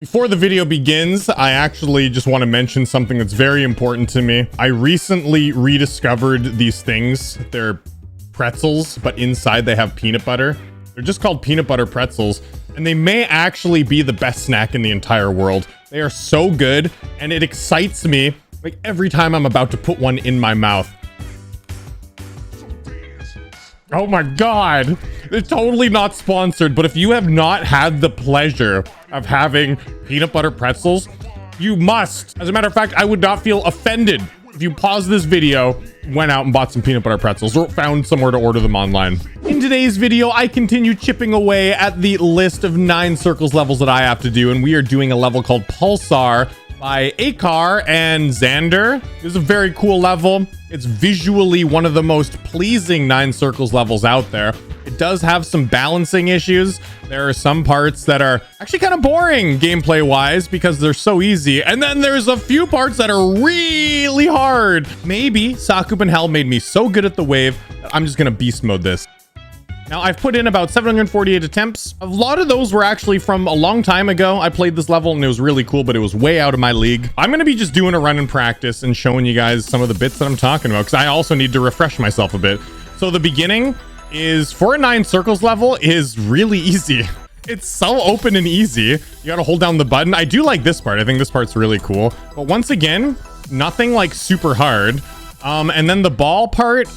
Before the video begins, I actually just want to mention something that's very important to me. I recently rediscovered these things. They're pretzels, but inside they have peanut butter. They're just called peanut butter pretzels, and they may actually be the best snack in the entire world. They are so good, and it excites me like every time I'm about to put one in my mouth. Oh my god, it's totally not sponsored, but if you have not had the pleasure of having peanut butter pretzels, you must. As a matter of fact, I would not feel offended if you paused this video, went out and bought some peanut butter pretzels, or found somewhere to order them online. In today's video, I continue chipping away at the list of 9 circles levels that I have to do, and we are doing a level called Pulsar by Akar and Xander. This is a very cool level. It's visually one of the most pleasing 9 circles levels out there. It does have some balancing issues. There are some parts that are actually kind of boring gameplay wise because they're so easy. And then there's a few parts that are really hard. Maybe Sakup and Hell made me so good at the wave that I'm just gonna beast mode this. Now, I've put in about 748 attempts. A lot of those were actually from a long time ago. I played this level and it was really cool, but it was way out of my league. I'm going to be just doing a run in practice and showing you guys some of the bits that I'm talking about, because I also need to refresh myself a bit. So the beginning is, for a 9 circles level, is really easy. It's so open and easy. You got to hold down the button. I do like this part. I think this part's really cool. But once again, nothing like super hard. And then the ball part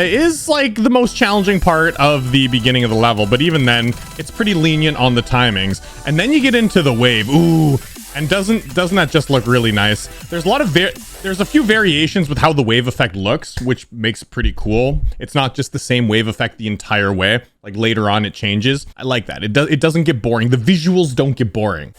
is like the most challenging part of the beginning of the level, but even then it's pretty lenient on the timings. And then you get into the wave. Ooh, and doesn't that just look really nice? There's a lot of there's a few variations with how the wave effect looks, which makes it pretty cool. It's not just the same wave effect the entire way. Like later on it changes. I like that. It doesn't get boring. The visuals don't get boring.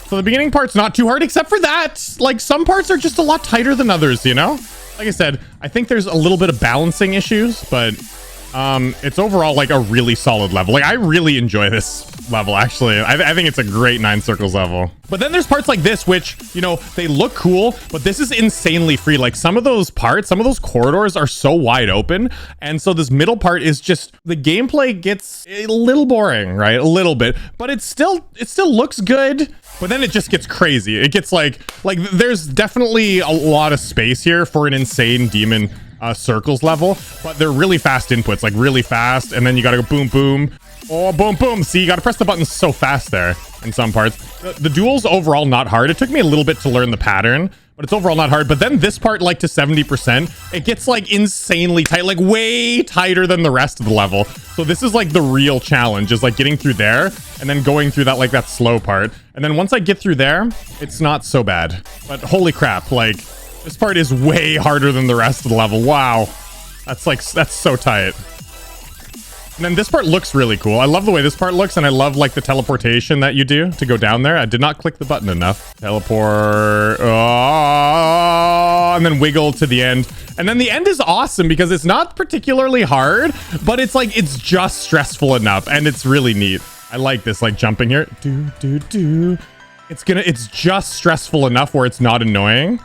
So the beginning part's not too hard, except for that. Like some parts are just a lot tighter than others, you know? Like I said, I think there's a little bit of balancing issues, but it's overall like a really solid level. Like I really enjoy this level, actually. I think it's a great 9 circles level. But then there's parts like this, which, you know, they look cool, but this is insanely free. Like some of those parts, some of those corridors are so wide open. And so this middle part is just, the gameplay gets a little boring, right? A little bit, but it still looks good. But then it just gets crazy. It gets like there's definitely a lot of space here for an insane demon circles level, but they're really fast inputs, like really fast. And then you gotta go boom, boom. Oh, boom, boom. See, you gotta press the buttons so fast there in some parts. The duel's overall not hard. It took me a little bit to learn the pattern, but it's overall not hard. But then this part, like to 70%, it gets like insanely tight, like way tighter than the rest of the level. So this is like the real challenge, is like getting through there and then going through that, like that slow part. And then once I get through there, it's not so bad. But holy crap, like this part is way harder than the rest of the level. Wow. That's so tight. And then this part looks really cool. I love the way this part looks, and I love like the teleportation that you do to go down there. I did not click the button enough. Teleport. Oh, and then wiggle to the end. And then the end is awesome because it's not particularly hard, but it's like, it's just stressful enough, and it's really neat. I like this, like jumping here. It's just stressful enough where it's not annoying.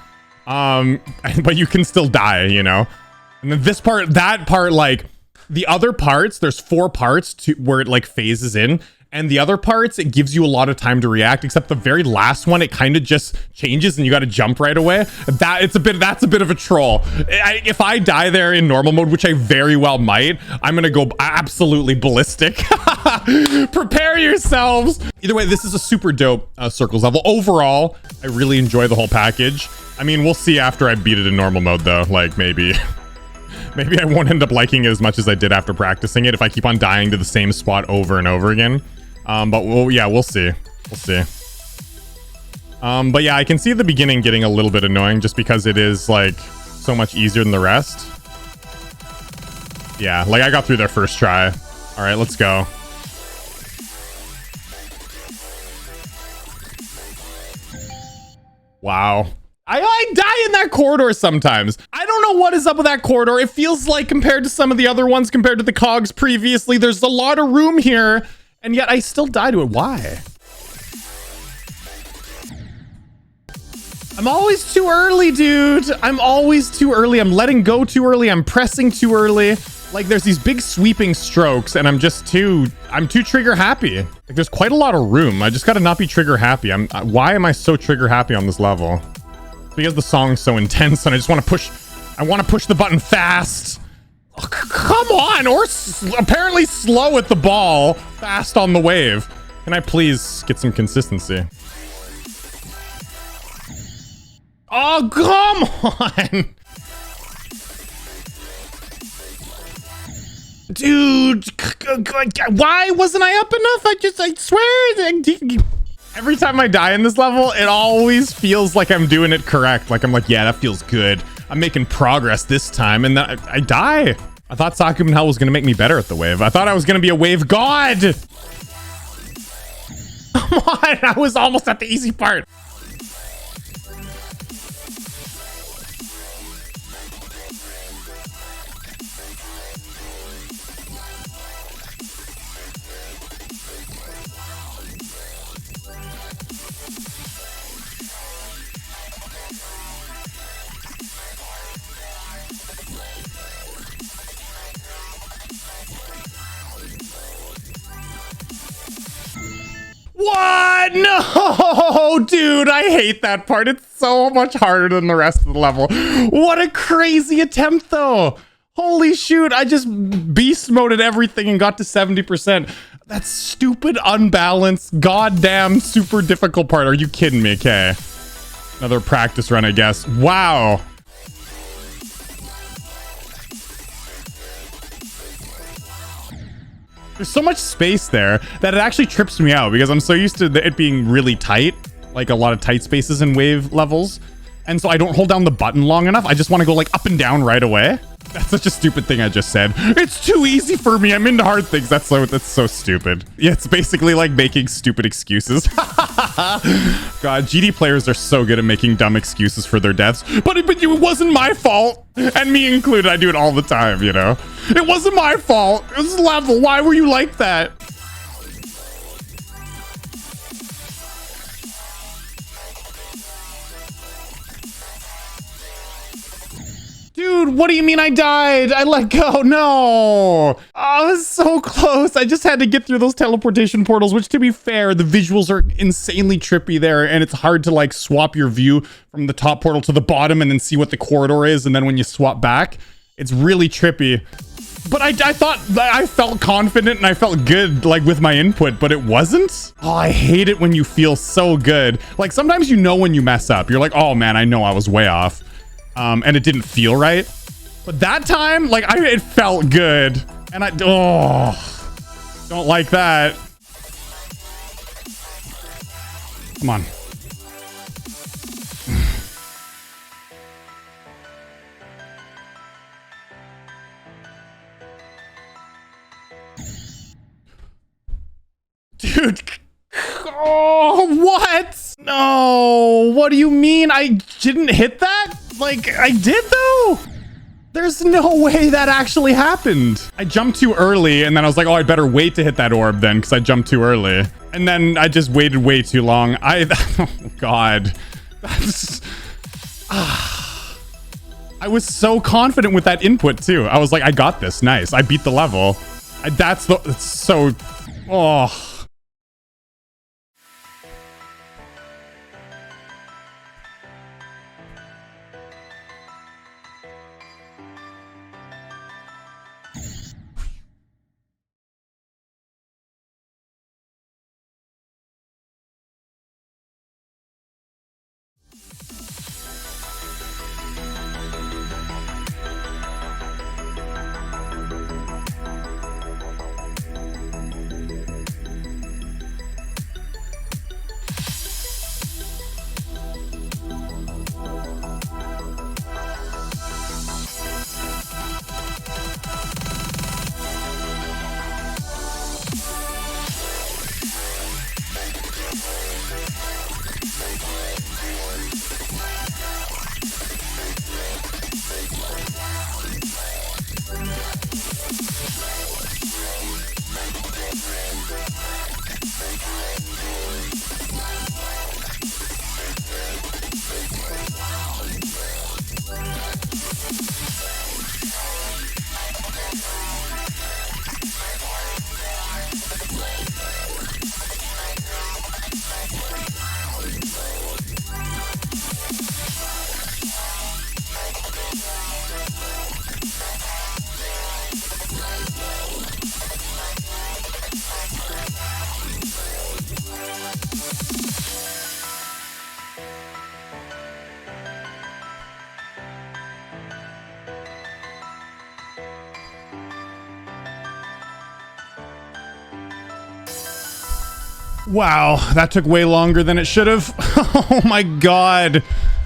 But you can still die, you know? And then this part, that part, like, the other parts, there's 4 parts to where it like phases in, and the other parts, it gives you a lot of time to react, except the very last one, it kind of just changes and you got to jump right away. That's a bit of a troll. If I die there in normal mode, which I very well might, I'm gonna go absolutely ballistic. Prepare yourselves. Either way, this is a super dope circles level. Overall, I really enjoy the whole package. I mean, we'll see after I beat it in normal mode though, like maybe I won't end up liking it as much as I did after practicing it if I keep on dying to the same spot over and over again. But we'll see. We'll see. But yeah, I can see the beginning getting a little bit annoying just because it is like so much easier than the rest. Yeah, like I got through their first try. All right, let's go. Wow. I die in that corridor sometimes. I don't know what is up with that corridor. It feels like compared to some of the other ones, compared to the cogs previously, there's a lot of room here, and yet I still die to it. Why? I'm always too early, dude. I'm always too early. I'm letting go too early. I'm pressing too early. Like there's these big sweeping strokes and I'm too trigger happy. Like there's quite a lot of room. I just gotta not be trigger happy. Why am I so trigger happy on this level? It's because the song's so intense and I just want to push. I want to push the button fast. Oh, come on, or apparently slow at the ball, fast on the wave. Can I please get some consistency? Oh, come on. Dude, why wasn't I up enough? I swear. Every time I die in this level, it always feels like I'm doing it correct. Like I'm like, yeah, that feels good. I'm making progress this time, and then I die. I thought Sakuman Hell was gonna make me better at the wave. I thought I was gonna be a wave god. Come on, I was almost at the easy part. What? No, dude, I hate that part. It's so much harder than the rest of the level. What a crazy attempt, though. Holy shoot, I just beast moded everything and got to 70%. That's stupid, unbalanced, goddamn super difficult part. Are you kidding me, okay? Another practice run, I guess. Wow. There's so much space there that it actually trips me out because I'm so used to it being really tight, like a lot of tight spaces in wave levels. And so I don't hold down the button long enough. I just want to go like up and down right away. That's such a stupid thing I just said. It's too easy for me. I'm into hard things. That's so stupid. Yeah, it's basically like making stupid excuses. God, GD players are so good at making dumb excuses for their deaths. But it wasn't my fault. And me included. I do it all the time, you know? It wasn't my fault. It was level. Why were you like that? Dude, what do you mean I died? I let go. No. Oh, I was so close. I just had to get through those teleportation portals, which to be fair, the visuals are insanely trippy there. And it's hard to like swap your view from the top portal to the bottom and then see what the corridor is. And then when you swap back, it's really trippy. But I thought I felt confident and I felt good like with my input, but it wasn't. Oh, I hate it when you feel so good. Like sometimes you know when you mess up. You're like, oh man, I know I was way off. And it didn't feel right. But that time, like, it felt good. And don't like that. Come on. Dude. Oh, what? No. What do you mean? I didn't hit that? Like, I did though? There's no way that actually happened. I jumped too early and then I was like, oh, I'd better wait to hit that orb then because I jumped too early. And then I just waited way too long. Oh God. I was so confident with that input too. I was like, I got this. Nice. I beat the level. That's so, oh. Wow, that took way longer than it should have. Oh my god.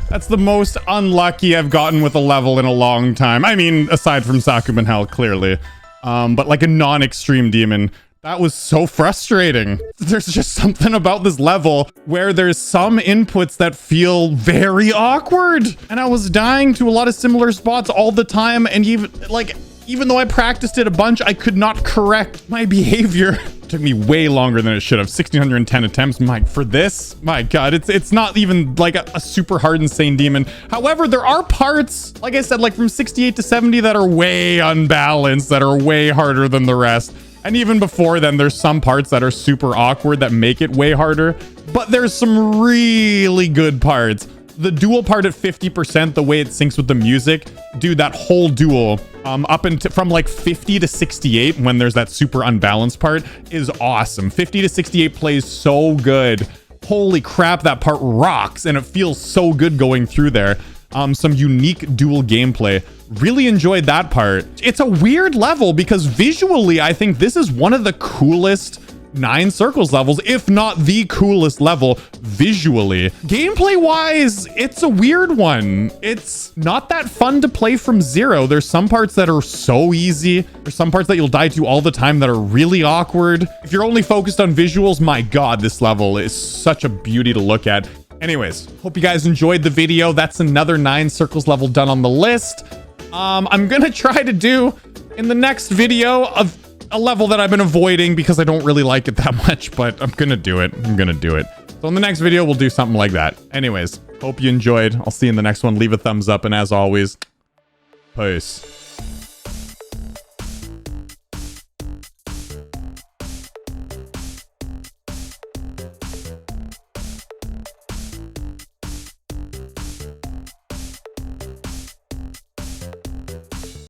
That's the most unlucky I've gotten with a level in a long time. I mean, aside from Sakuban Hell, clearly. But like a non-extreme demon. That was so frustrating. There's just something about this level where there's some inputs that feel very awkward. And I was dying to a lot of similar spots all the time. And even though I practiced it a bunch, I could not correct my behavior. It took me way longer than it should have. 1,610 attempts. For this, my god, it's not even like a super hard insane demon. However, there are parts, like I said, like from 68 to 70 that are way unbalanced, that are way harder than the rest. And even before then, there's some parts that are super awkward that make it way harder. But there's some really good parts. The duel part at 50%, the way it syncs with the music, dude, that whole duel up into from like 50 to 68 when there's that super unbalanced part is awesome. 50 to 68 plays so good. Holy crap, that part rocks, and it feels so good going through there. Some unique dual gameplay. Really enjoyed that part. It's a weird level because visually, I think this is one of the coolest 9 Circles levels, if not the coolest level visually. Gameplay wise, it's a weird one. It's not that fun to play from zero. There's some parts that are so easy. There's some parts that you'll die to all the time that are really awkward. If you're only focused on visuals, my god, this level is such a beauty to look at. Anyways, hope you guys enjoyed the video. That's another 9 Circles level done on the list. I'm gonna try to do in the next video of a level that I've been avoiding because I don't really like it that much, but I'm gonna do it. So in the next video, we'll do something like that. Anyways, hope you enjoyed. I'll see you in the next one. Leave a thumbs up, and as always, peace.